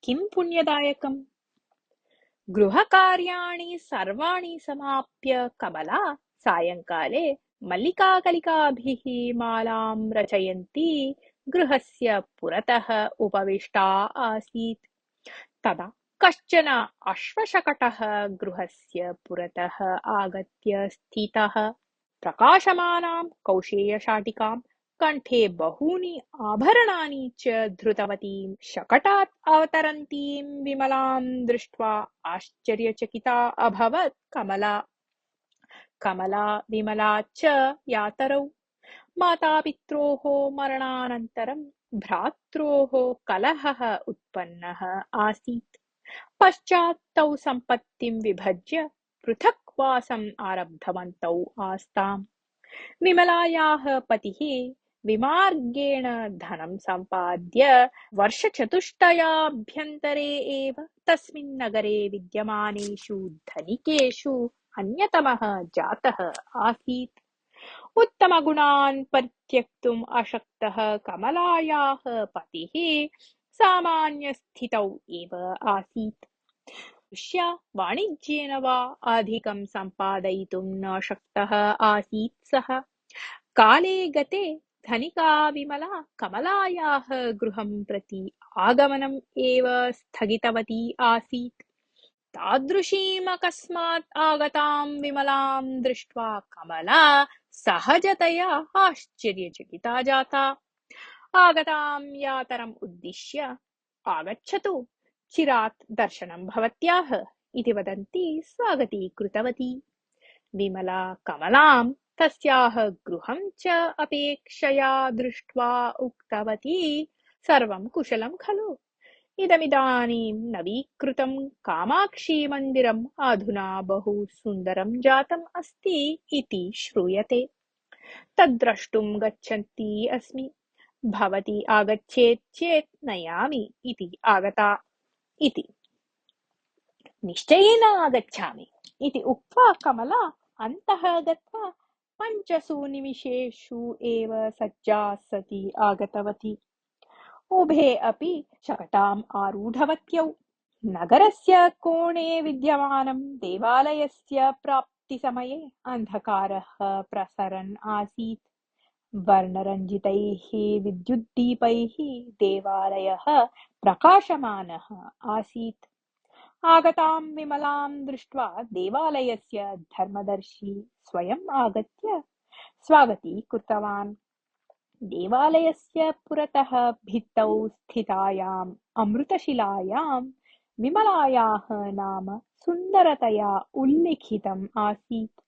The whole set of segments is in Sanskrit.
किं पुण्यदायकम्? गृहकार्याणि सर्वाणि समाप्य कमला सायंकाले मल्लिकाकलिकाभिः मालां रचयन्ती गृहस्य पुरतः उपविष्टा आसीत्। तदा कश्चन अश्वशकटः गृहस्य पुरतः आगत्य स्थितः। प्रकाशमानां कौशेयशाटिकां कण्ठे बहूनि आभरणानि च धृतवतीं शकटात् अवतरन्तीं विमलां दृष्ट्वा आश्चर्यचकिता अभवत् कमला। कमला विमला च यातरौ। मातापित्रोः मरणानन्तरं भ्रात्रोः कलहः उत्पन्नः आसीत्। पश्चात् तौ सम्पत्तिं विभज्य पृथक् वासम् आरब्धवन्तौ आस्ताम्। विमलायाः पतिः विमार्गेण धनं सम्पाद्य वर्षचतुष्टयाभ्यन्तरे एव तस्मिन् नगरे विद्यमानेषु धनिकेषु अन्यतमः जातः आसीत्। उत्तमगुणान् परित्यक्तुम् अशक्तः कमलायाः पतिः सामान्यस्थितौ एव आसीत्। दृष्ट्या वाणिज्येन वा अधिकं सम्पादयितुं न शक्तः आसीत् सः। काले गते धनिका विमला कमलायाः गृहं प्रति आगमनम् एव स्थगितवती आसीत्। तादृशीम् अकस्मात् आगतां विमलां दृष्ट्वा कमला सहजतया आश्चर्यचकिता जाता। आगतां यातरम् उद्दिश्य आगच्छतु, चिरात् दर्शनं भवत्याः इति वदन्ती स्वागतीकृतवती। विमला कमलां तस्याः गृहं च अपेक्षया दृष्ट्वा उक्तवती, सर्वं कुशलं खलु? इदमिदानीं नवीकृतं कामाक्षीमन्दिरम् अधुना बहु सुन्दरं जातम् अस्ति इति श्रूयते। तद्द्रष्टुं गच्छन्ती अस्मि। भवती आगच्छेत् चेत् नयामि इति आगता इति। निश्चयेन आगच्छामि इति उक्त्वा कमला अन्तः गत्वा 5 निमिषेषु एव सज्जा सती आगतवती। उभे अपि शकटाम् आरूढवत्यौ। नगरस्य कोणे विद्यमानं देवालयस्य प्राप्तिसमये अन्धकारः प्रसरन् आसीत्। वर्णरञ्जितैः विद्युद्दीपैः देवालयः प्रकाशमानः आसीत्। आगतां विमलां दृष्ट्वा देवालयस्य धर्मदर्शी स्वयम् आगत्य स्वागतीकृतवान्। देवालयस्य पुरतः भित्तौ स्थितायाम् अमृतशिलायां विमलायाः नाम सुन्दरतया उल्लिखितम् आसीत्।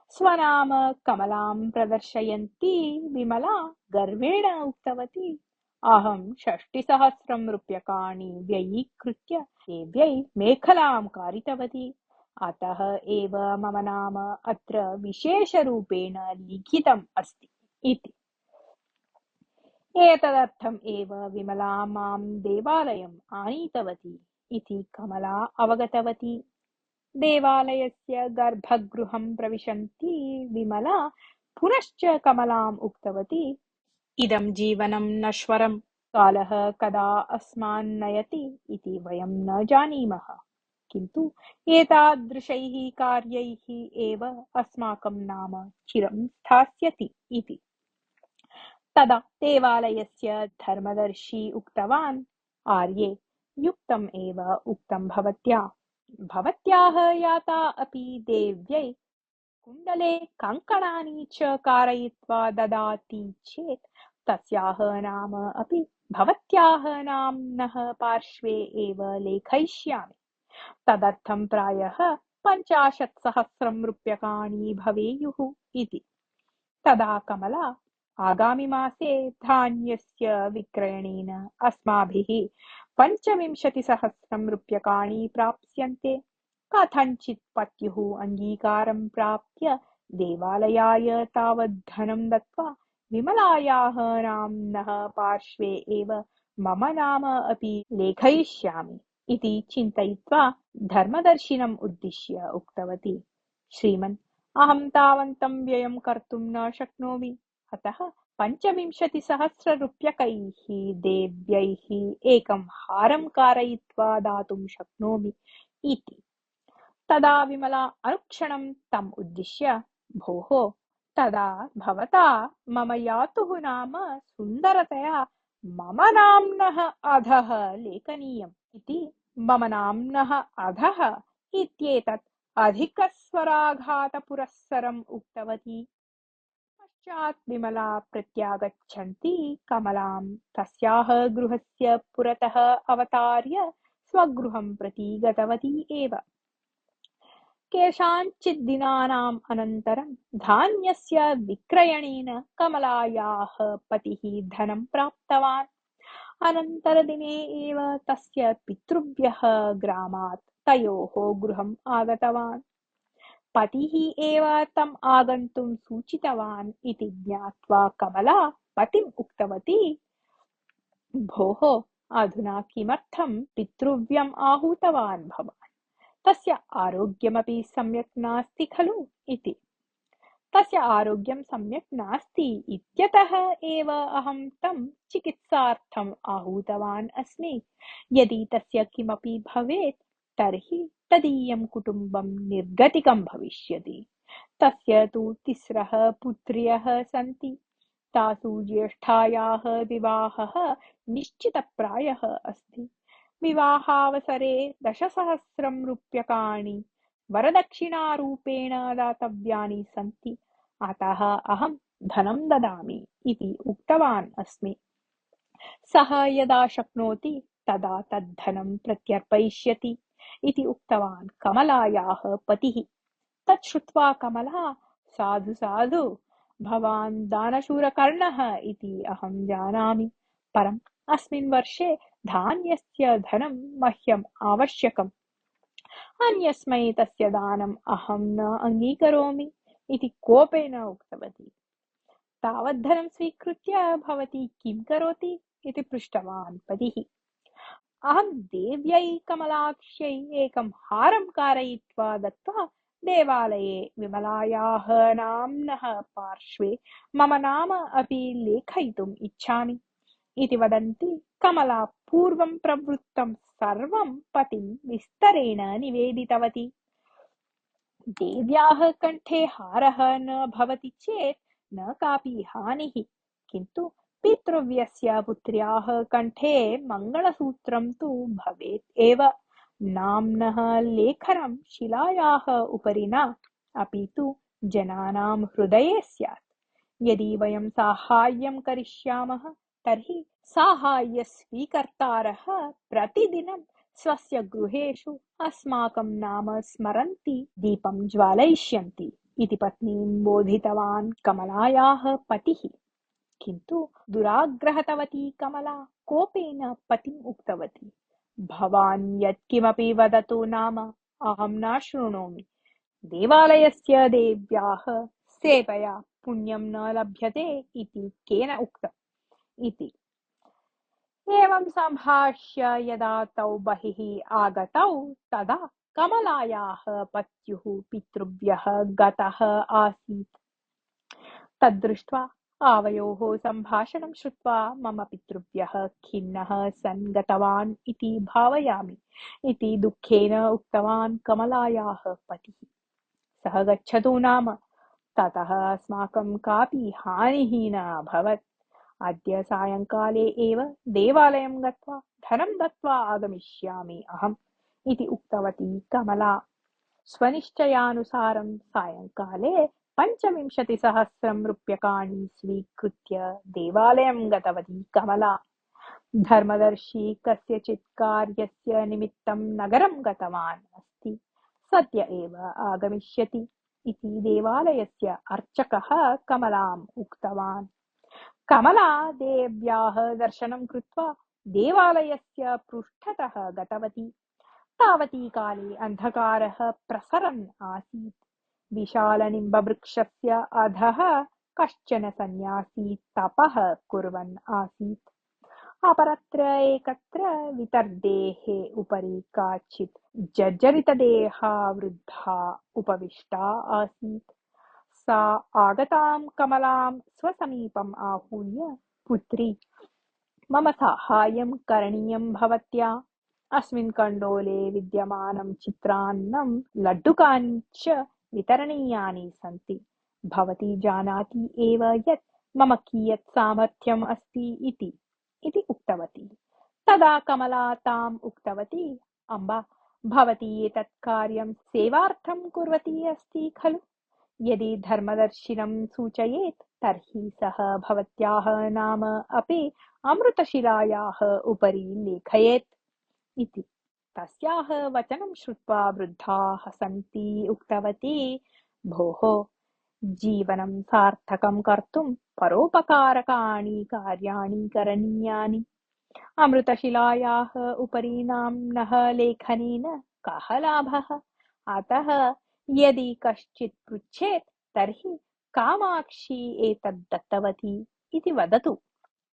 स्वनाम कमलां प्रदर्शयन्ती विमला गर्वेण उक्तवती, अहं 60,000 रूप्यकाणि व्ययीकृत्य देव्यै मेखलां कारितवती। अतः एव मम नाम अत्र विशेषरूपेण लिखितम् अस्ति इति। एतदर्थम् एव विमला मां देवालयम् आनीतवती इति कमला अवगतवती। देवालयस्य गर्भगृहं प्रविशन्ती विमला पुनश्च कमलाम् उक्तवती, इदं जीवनं नश्वरं, कालः कदा अस्मान् नयति इति वयं न जानीमः, किन्तु एतादृशैः कार्यैः एव अस्माकं नाम चिरं स्थास्यति इति। तदा देवालयस्य धर्मदर्शी उक्तवान्, आर्ये, युक्तम् एव उक्तं भवत्या। भवत्याः याता अपि देव्यै कुण्डले कङ्कणानि च कारयित्वा ददाति चेत् तस्याः नाम अपि भवत्याः नाम्नः पार्श्वे एव लेखयिष्यामि। तदर्थं प्रायः 50,000 रूप्यकाणि भवेयुः इति। तदा कमला, आगामिमासे धान्यस्य विक्रयणेन अस्माभिः 25,000 रूप्यकाणि प्राप्स्यन्ते। कथञ्चित् पत्युः अङ्गीकारं प्राप्य देवालयाय तावत् धनं दत्त्वा विमलायाः नाम्नः पार्श्वे एव मम नाम अपि लेखयिष्यामि इति चिन्तयित्वा धर्मदर्शिनम् उद्दिश्य उक्तवती, श्रीमन्, अहं तावन्तं व्ययं कर्तुं न शक्नोमि, अतः पञ्चविंशतिसहस्ररूप्यकैः देव्यैः एकं हारं कारयित्वा दातुं शक्नोमि इति। तदा विमला अनुक्षणं तम् उद्दिश्य, भोः, तदा भवता मम यातुः नाम सुन्दरतया मम नाम्नः अधः लेखनीयम् इति। मम नाम्नः अधः इत्येतत् अधिकस्वराघातपुरस्सरम् उक्तवती। पश्चात् विमला प्रत्यागच्छन्ती कमलां तस्याः गृहस्य पुरतः अवतार्य स्वगृहं प्रति गतवती एव। केषाञ्चित् दिनानाम् अनन्तरं धान्यस्य विक्रयणेन कमलायाः पतिः धनं प्राप्तवान्। अनन्तरदिने एव तस्य पितृव्यः ग्रामात् तयोः गृहम् आगतवान्। पतिः एव तम् आगन्तुं सूचितवान् इति ज्ञात्वा कमला पतिम् उक्तवती, भोः, अधुना किमर्थं पितृव्यम् आहूतवान् भवान्? तस्य आरोग्यमपि सम्यक् नास्ति खलु इति। तस्य आरोग्यं सम्यक् नास्ति इत्यतः एव अहं तं चिकित्सार्थम् आहूतवान् अस्मि। यदि तस्य किमपि भवेत् तर्हि तदीयं कुटुम्बं निर्गतिकं भविष्यति। तस्य तु 3 पुत्र्यः सन्ति। तासु ज्येष्ठायाः विवाहः निश्चितप्रायः अस्ति। विवाहावसरे 10,000 रूप्यकाणि वरदक्षिणारूपेण दातव्यानि सन्ति। अतः अहं धनं ददामि इति उक्तवान् अस्मि। सः यदा शक्नोति तदा तद्धनं प्रत्यर्पयिष्यति इति उक्तवान् कमलायाः पतिः। तत् श्रुत्वा कमला, साधु साधु, भवान् दानशूरकर्णः इति अहं जानामि, परम् अस्मिन् वर्षे धान्यस्य धनं मह्यम् आवश्यकम्। अन्यस्मै तस्य दानम् अहं न अङ्गीकरोमि इति कोपेन उक्तवती। तावद्धनं स्वीकृत्य भवती किं करोति इति पृष्टवान् पतिः। अहं देव्यै कमलाक्ष्यै एकं हारं कारयित्वा दत्त्वा देवालये विमलायाः नाम्नः पार्श्वे मम नाम अपि लेखयितुम् इच्छामि इति वदन्ती कमला पूर्वं प्रवृत्तं सर्वं पतिं विस्तरेण निवेदितवती। देव्याः कण्ठे हारः न भवति चेत् न कापि हानिः, किन्तु पितृव्यस्य पुत्र्याः कण्ठे मङ्गलसूत्रं तु भवेत् एव। नाम्नः लेखनं शिलायाः उपरि न, अपि तु जनानां हृदये स्यात्। यदि वयं साहाय्यं करिष्यामः तर्हि साहाय्यस्वीकर्तारः प्रतिदिनं स्वस्य गृहेषु अस्माकं नाम स्मरन्ति दीपं ज्वालयिष्यन्ति इति पत्नीं बोधितवान् कमलायाः पतिः। किन्तु दुराग्रहवती कमला कोपेन पतिम् उक्तवती, भवान् यत्किमपि वदतु नाम अहं न शृणोमि। देवालयस्य देव्याः सेवया पुण्यं न लभ्यते इति केन उक्तम् इति। एवं सम्भाष्य यदा तौ बहिः आगतौ तदा कमलायाः पत्युः पितृव्यः गतः आसीत्। तद्दृष्ट्वा आवयोः सम्भाषणं श्रुत्वा मम पितृव्यः खिन्नः सन् गतवान् इति भावयामि इति दुःखेन उक्तवान् कमलायाः पतिः। सः गच्छतु नाम, ततः अस्माकं कापि हानिः न अभवत्। अद्य सायङ्काले एव देवालयं गत्वा धनं दत्त्वा आगमिष्यामि अहम् इति उक्तवती कमला। स्वनिश्चयानुसारं सायङ्काले 25,000 रूप्यकाणि स्वीकृत्य देवालयं गतवती कमला। धर्मदर्शी कस्यचित् कार्यस्य निमित्तं नगरं गतवान् अस्ति, सद्य एव आगमिष्यति इति देवालयस्य अर्चकः कमलाम् उक्तवान्। कमला देव्याः दर्शनं कृत्वा देवालयस्य पृष्ठतः गतवती। तावती काले अन्धकारः प्रसरन् आसीत्। विशालनिम्बवृक्षस्य अधः कश्चन सन्यासी तपः कुर्वन् आसीत्। अपरत्र एकत्र वितर्देः उपरि काचित् जर्जरितदेहा वृद्धा उपविष्टा आसीत्। सा आगतां कमलां स्वसमीपम् आहूय पुत्री, मम साहाय्यं करणीयं भवत्या। अस्मिन् कण्डोले विद्यमानं चित्रान्नं लड्डुकानि च वितरणीयानि सन्ति। भवती जानाति एव यत् मम कियत् सामर्थ्यम् अस्ति इति उक्तवती। तदा कमला ताम् उक्तवती, अम्ब, भवती एतत् कार्यं सेवार्थं कुर्वती अस्ति खलु? यदि धर्मदर्शिनं सूचयेत् तर्हि सः भवत्याः नाम अपि अमृतशिलायाः उपरि लेखयेत् इति। तस्याः वचनं श्रुत्वा वृद्धा हसन्ती उक्तवती, भोः, जीवनं सार्थकं कर्तुं परोपकारकाणि कार्याणि करणीयानि। अमृतशिलायाः उपरि नाम्नः लेखनेन कः लाभः? अतः यदि कश्चित् पृच्छेत् तर्हि कामाक्षी एतत् दत्तवती इति वदतु।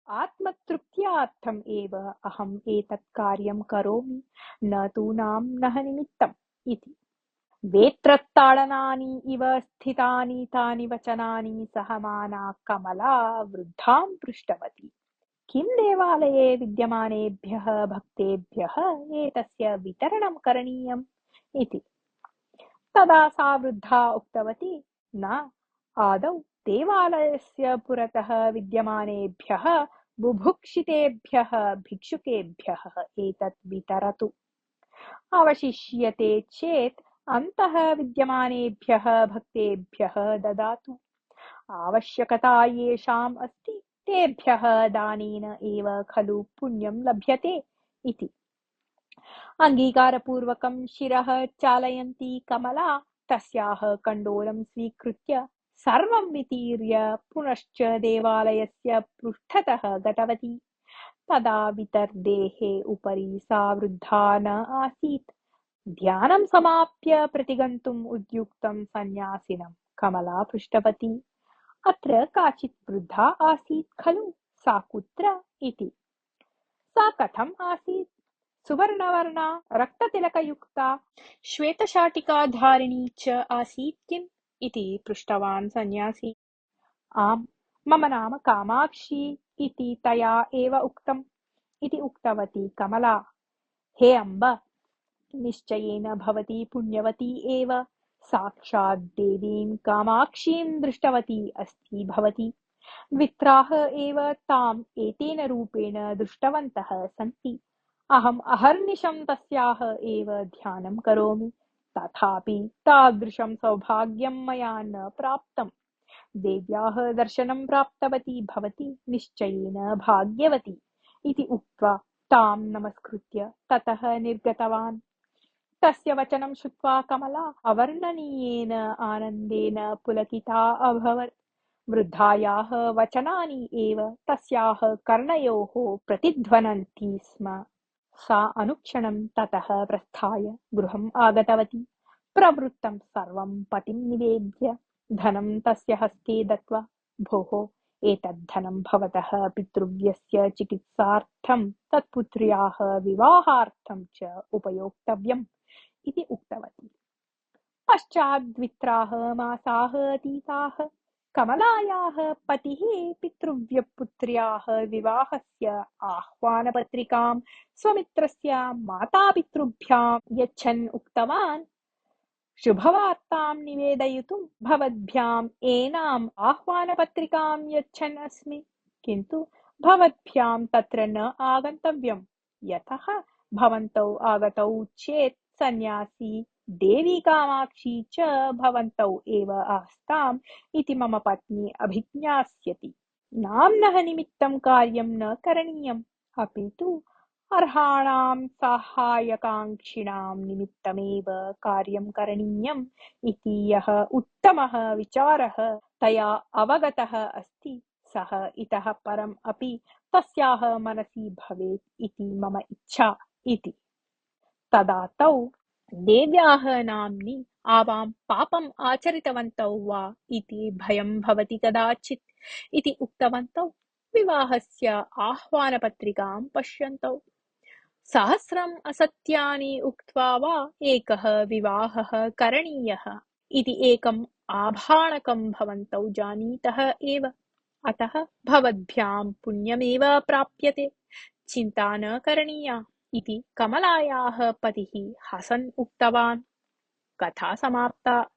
आत्मतृप्त्यार्थम् एव अहम् एतत् कार्यं करोमि, न तु नाम्नः निमित्तम् इति। वेत्रत्ताडनानि इव स्थितानि तानि वचनानि सहमाना कमला वृद्धां पृष्टवती, किं देवालये विद्यमानेभ्यः भक्तेभ्यः एतस्य वितरणं करणीयम् इति। तदा सा वृद्धा उक्तवती, न, आदौ देवालयस्य पुरतः विद्यमानेभ्यः बुभुक्षितेभ्यः भिक्षुकेभ्यः एतत् वितरतु। अवशिष्यते चेत् अन्तः विद्यमानेभ्यः भक्तेभ्यः ददातु। आवश्यकता येषाम् अस्ति तेभ्यः दानेन एव खलु पुण्यं लभ्यते इति। अङ्गीकारपूर्वकं शिरः चालयन्ती कमला तस्याः कण्डोलं स्वीकृत्य सर्वं वितीर्य पुनश्च देवालयस्य पृष्ठतः गतवती। तदा वितर्देः उपरि सा वृद्धा न आसीत्। ध्यानं समाप्य प्रतिगन्तुम् उद्युक्तं सन्यासिनं कमला पृष्टवती, अत्र काचित् वृद्धा आसीत् खलु, सा कुत्र इति। सा कथम् आसीत्? सुवर्णवर्णा, रक्ततिलकयुक्ता, श्वेतशाटिकाधारिणी च आसीत् किम् इति पृष्टवान् सन्यासी। आम्, मम नाम कामाक्षी इति तया एव उक्तम् इति उक्तवती कमला। हे अम्ब, निश्चयेन भवती पुण्यवती एव। साक्षात् देवीं कामाक्षीं दृष्टवती अस्ति भवती। द्वित्राः एव ताम् एतेन रूपेण दृष्टवन्तः सन्ति। अहम् अहर्निशं तस्याः एव ध्यानं करोमि, तथापि तादृशं सौभाग्यं मया न प्राप्तम्। देव्याः दर्शनं प्राप्तवती भवती निश्चयेन भाग्यवती इति उक्त्वा तां नमस्कृत्य ततः निर्गतवान्। तस्य वचनं श्रुत्वा कमला अवर्णनीयेन आनन्देन पुलकिता अभवत्। वृद्धायाः वचनानि एव तस्याः कर्णयोः प्रतिध्वनन्ति स्म। सा अनुक्षणं ततः प्रस्थाय गृहम् आगतवती। प्रवृत्तं सर्वं पतिं निवेद्य धनं तस्य हस्ते दत्त्वा, भोः, एतत् धनं भवतः पितृव्यस्य चिकित्सार्थं तत्पुत्र्याः विवाहार्थं च उपयोक्तव्यम् इति उक्तवती। पश्चात् द्वित्राः मासाः अतीताः। कमलायाः पतिः पितृव्यपुत्र्याः विवाहस्य आह्वानपत्रिकां स्वमित्रस्य मातापितृभ्यां यच्छन् उक्तवान्, शुभवार्तां निवेदयितुं भवद्भ्याम् एनाम् आह्वानपत्रिकां यच्छन् अस्मि, किन्तु भवद्भ्यां तत्र न आगन्तव्यम्। यतः भवन्तौ आगतौ चेत् सन्यासी देवी कामाक्षी च भवन्तौ एव आस्ताम् इति मम पत्नी अभिज्ञास्यति। नाम्नः निमित्तं कार्यं न करणीयम्, अपि तु अर्हाणां साहाय्यकाङ्क्षिणां निमित्तमेव कार्यं करणीयम् इति यः उत्तमः विचारः तया अवगतः अस्ति, सः इतः परम् अपि तस्याः मनसि भवेत् इति मम इच्छा इति। तदा तौ देव्याः नाम्नि आवां पापम् आचरितवन्तौ वा इति भयं भवति कदाचित् इति उक्तवन्तौ विवाहस्य आह्वानपत्रिकां पश्यन्तौ। सहस्रम् असत्यानि उक्त्वा वा एकः विवाहः करणीयः इति एकम् आभाणकं भवन्तौ जानीतः एव, अतः भवद्भ्यां पुण्यमेव प्राप्यते, चिन्ता न करणीया इति कमलायाः पतिः हसन् उक्तवान्। कथा समाप्ता।